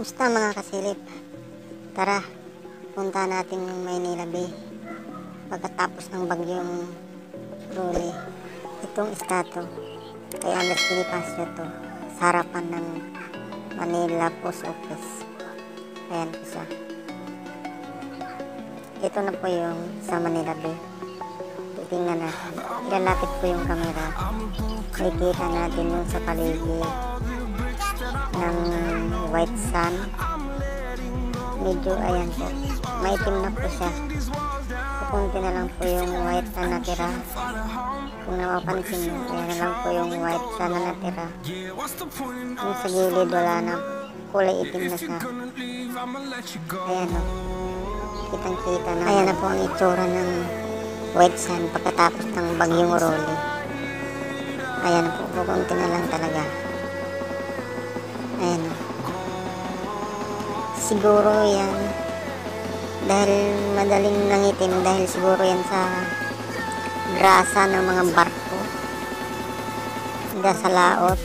Kamusta mga kasilip? Tara, punta natin yung Maynila Bay pagkatapos ng bagyong Rolly. Itong istato kay Andres Bonifacio to, sa harapan ng Manila Post Office. Ayan po siya. Ito na po yung sa Manila Bay. Titingnan natin. Ilalapit po yung camera. Makikita natin yung sa paligid ng white sun. Medyo ayan po, maitim na po siya. Kukunti na lang po yung white na natira. Kung napapansin nyo, ayan na lang po yung white sun na natira. Yung sa gilid wala na, kulay itim na siya. Ayan o, kitang kita na. Ayan na po ang itsura ng white sun pagkatapos ng bagyong Rolly. Ayan na po, kukunti na lang talaga. Ayan o. Siguro yan dahil madaling nangitim, dahil siguro yan sa grasa ng mga barko, hindi sa laot.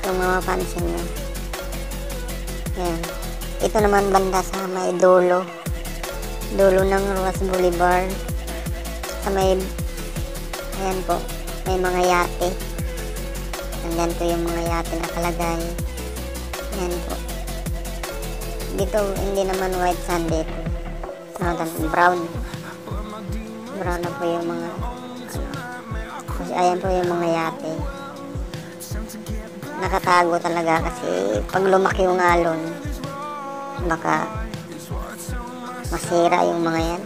Kung mapapansin nyo, yan. Ito naman banda sa may dulo ng Rojas Boulevard, sa may, ayan po, may mga yate. Nandyan po yung mga yate nakalagay. Ayan po. Dito hindi naman white sand dito. Brown na po yung mga kasi ayan po yung mga yate. Nakatago talaga kasi pag lumaki yung alon baka masira yung mga yan.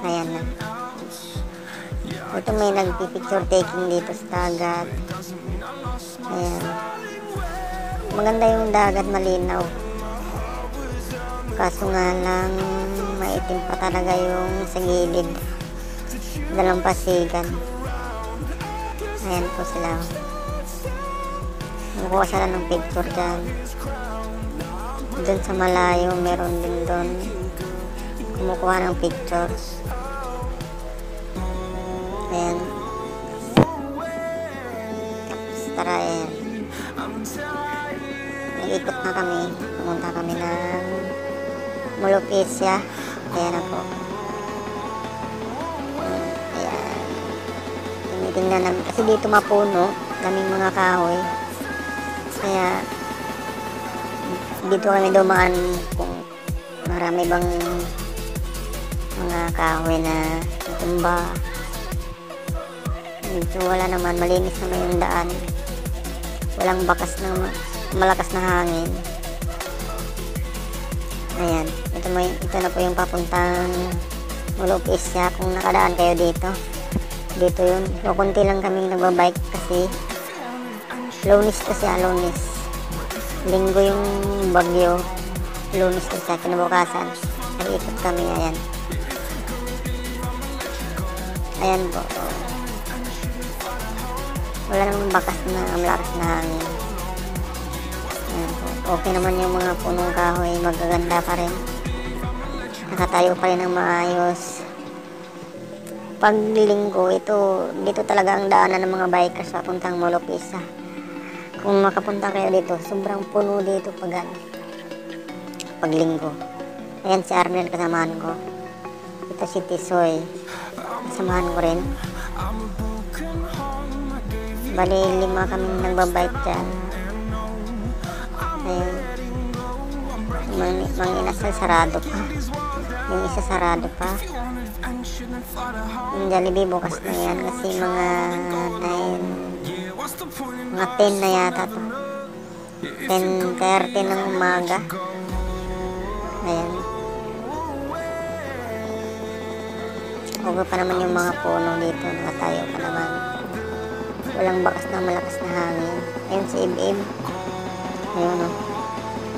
Ayan na. Ito may nagpipicture taking dito sa dagat. Ayan. Maganda yung dagat, malinaw. Kaso nga lang, maitim pa talaga yung sa gilid. Dalampasigan. Ayan po sila. Nakuha sila ng picture dyan. Doon sa malayo, meron din doon kumukuha ng picture. Ayan. Tapos tara, ayan. Nag-ikot na kami. Pumunta kami ng Molokisya. Ayan na po. Ayan. Tinitingnan namin. Kasi dito mapuno. Daming mga kahoy. Kaya dito kami dumaan kung marami bang mga kahoy na natumba. Dito wala naman. Malinis naman yung daan. Walang bakas ng malakas na hangin. Ayan, ito na po yung papuntang Molokisya. Kung nakadaan kayo dito yun. Kunti lang kaming nagbabike kasi Lunes kasi, Lunes. Linggo yung bagyo. Lunes kasi, kinabukasan. Nag-ikot kami, ayan. Ayan po. Wala namang bakas na malakas na hangin. Ayan po. Okay naman yung mga punong kahoy, magaganda pa rin. Nakatayo pa rin ng maayos. Pag linggo, dito talaga ang daanan ng mga bikers sa puntang Molokisya. Kung makapunta kayo dito, sobrang puno dito pag linggo. Ayan si Arnel, kasamahan ko. Ito si Tisoy, kasamahan ko rin. Bali, 5 kami nagbabike dyan. Ayun. Mga inasal sarado pa. Yung isa sarado pa. Yung Jollibee bukas na yan kasi mga 10 na yata to. 10:30 ng umaga. Ayan. Uga pa naman yung mga puno dito. Nakatayo pa naman. Walang bakas na malakas na hangin. Ayun si Ibib. Ayun o.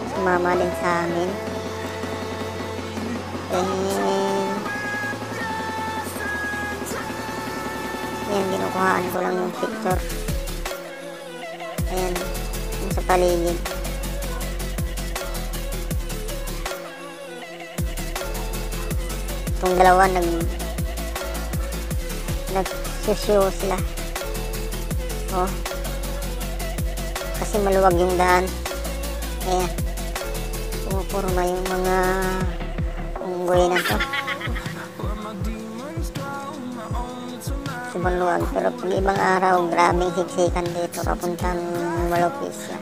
Sumama din sa amin. Ayan, ginukuhaan ko lang yung picture. Ayan, yung sa paligid. Itong dalawa nagsusyo sila. Oh. Kasi maluwag yung daan. Ayan. Pumupurma yung mga unggoy na to. Sumaluwag. Pero pag ibang araw, grabing siksikan dito. Papuntang Malupis.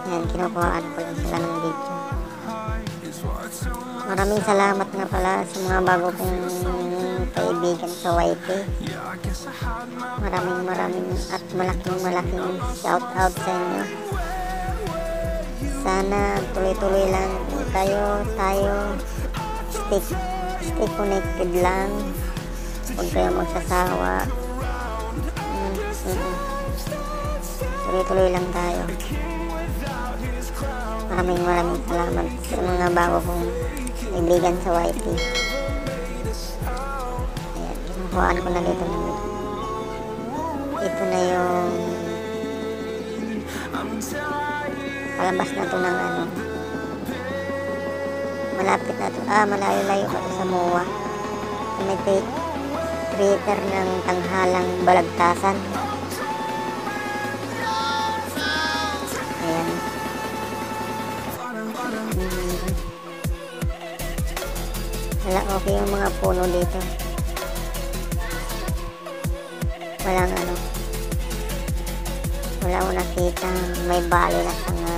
Ayan, kinukuhaan ko lang sila ng video. Maraming salamat nga pala sa mga bago kong kaibigan sa YT. Maraming at malaking shout out sa inyo. Sana tuloy-tuloy lang tayo stay connected lang. Huwag kayo magsasawa. Tuloy-tuloy lang tayo. Maraming salamat sa mga bago kong kaibigan sa YT. Ayan, kinukuhaan ko na dito. Ito na yung palabas na to ng ano. Malapit na to. Malayo-layo pa to sa MOA. May creator ng tanghalang balagtasan. Ayan. Wala, okay yung mga puno dito. Walang ano. Wala ko nakita. May bali na tanga.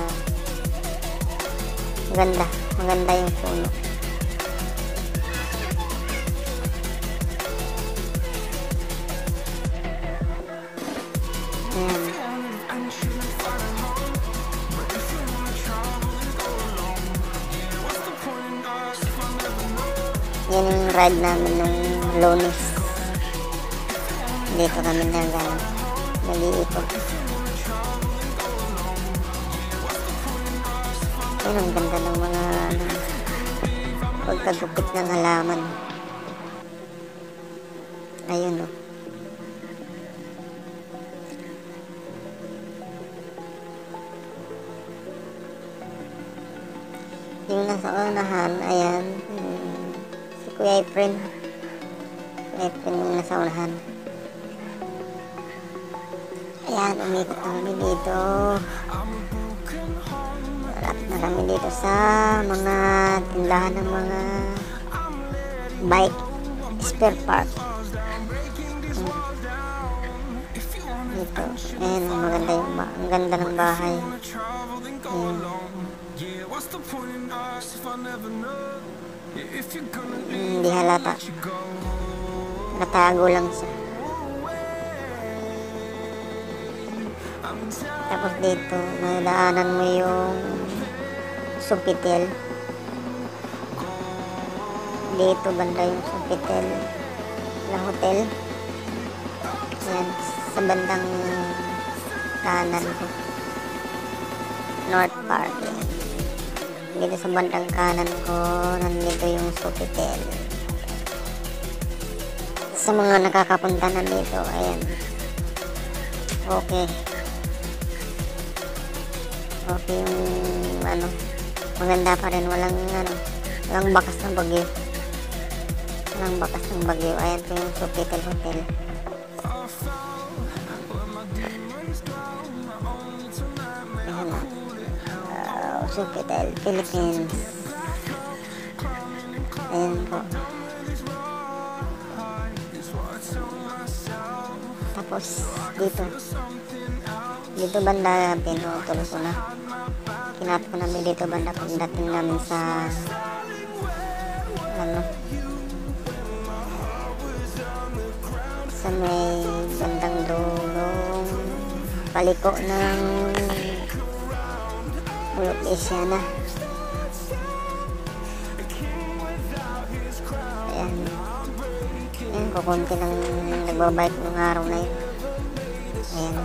Maganda yung puno. Ayan. Yan yung ride namin nung Lunes. Dito kami nag-iikot. Yan ang ganda ng mga pagkagupit ng halaman. Ayun o. Yung nasa unahan, ayan. Si Kuya Efren. Yung nasa unahan. Ayan, umikot na kami dito. Malapit na kami dito sa mga tindahan ng mga bike spare part. Dito. Ayan, ang ganda ng bahay. Ayan. Hindi halata. Natago lang siya. Tapos dito, nadaanan mo yung Sofitel. Dito banda yung Sofitel na hotel. Yan, sa bandang kanan ko. North Park. Yan. Dito sa bandang kanan ko, nandito yung Sofitel. Sa mga nakakapunta na dito, ayan. Okay. Okay yung ano, maganda pa rin, walang bakas ng bagyo. Ayan po yung Sofitel Hotel. Ayan na. Sofitel Philippines. Ayan po. Tapos dito banda pinutol ko na. Kinat ko namin dito banda pagdating namin sa sa may bandang dulong paliko ng Mulok-Asia na. Ayan. Ayan, kukunti lang nagbabike ng araw na yun. Ayan.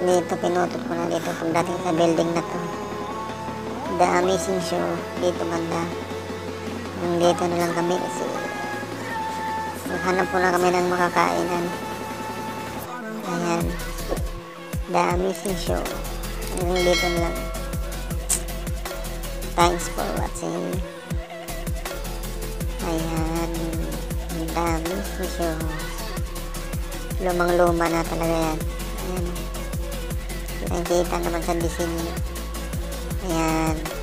Dito pinutol ko na dito pagdating sa building na to. The Amazing Show dito banda. Dito na lang kami kasi naghanap po na kami ng makakainan. Ayan, The Amazing Show. Dito na lang. Thanks for watching. Ayan. Ang dami sisyo. Lumang-luma na talaga yan. Ayan. Nakikita naman sa disenyo. Ayan.